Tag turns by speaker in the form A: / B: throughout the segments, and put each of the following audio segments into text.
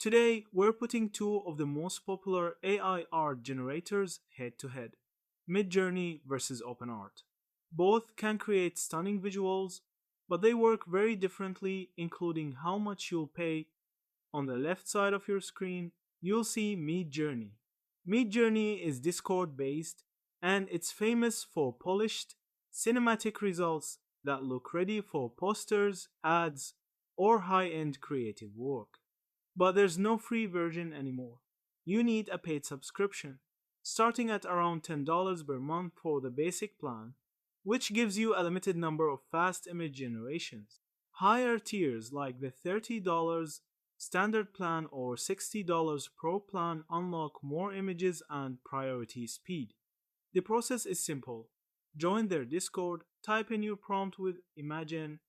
A: Today, we're putting two of the most popular AI art generators head to head, MidJourney versus OpenArt. Both can create stunning visuals, but they work very differently, including how much you'll pay. On the left side of your screen, you'll see MidJourney. MidJourney is Discord based, and it's famous for polished, cinematic results that look ready for posters, ads, or high end creative work. But there's no free version anymore. You need a paid subscription, starting at around $10 per month for the basic plan, which gives you a limited number of fast image generations. Higher tiers like the $30 standard plan or $60 pro plan unlock more images and priority speed. The process is simple. Join their Discord, type in your prompt with Imagine,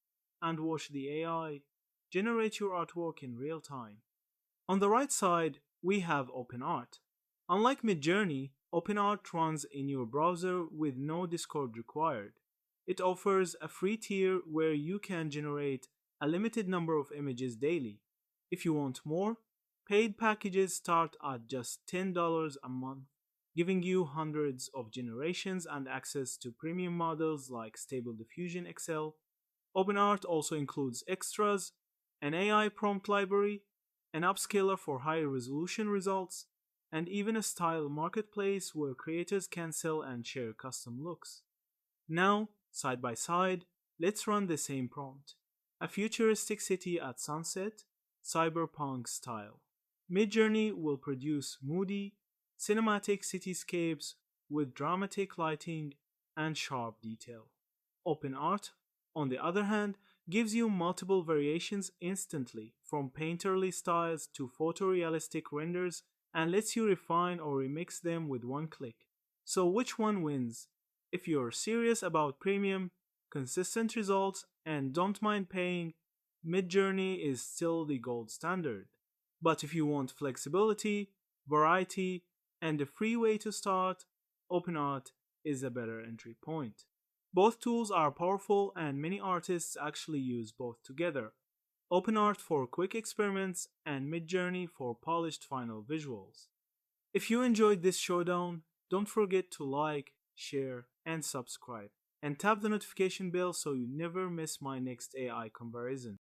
A: and watch the AI generate your artwork in real time. On the right side, we have OpenArt. Unlike MidJourney, OpenArt runs in your browser with no Discord required. It offers a free tier where you can generate a limited number of images daily. If you want more, paid packages start at just $10 a month, giving you hundreds of generations and access to premium models like Stable Diffusion XL. OpenArt also includes extras, an AI prompt library, an upscaler for higher resolution results, and even a style marketplace where creators can sell and share custom looks. Now, side by side, let's run the same prompt. A futuristic city at sunset, cyberpunk style. MidJourney will produce moody, cinematic cityscapes with dramatic lighting and sharp detail. OpenArt, on the other hand, gives you multiple variations instantly, from painterly styles to photorealistic renders, and lets you refine or remix them with one click. So which one wins? If you're serious about premium, consistent results, and don't mind paying, MidJourney is still the gold standard. But if you want flexibility, variety, and a free way to start, OpenArt is a better entry point. Both tools are powerful and many artists actually use both together. OpenArt for quick experiments and MidJourney for polished final visuals. If you enjoyed this showdown, don't forget to like, share, and subscribe. And tap the notification bell so you never miss my next AI comparison.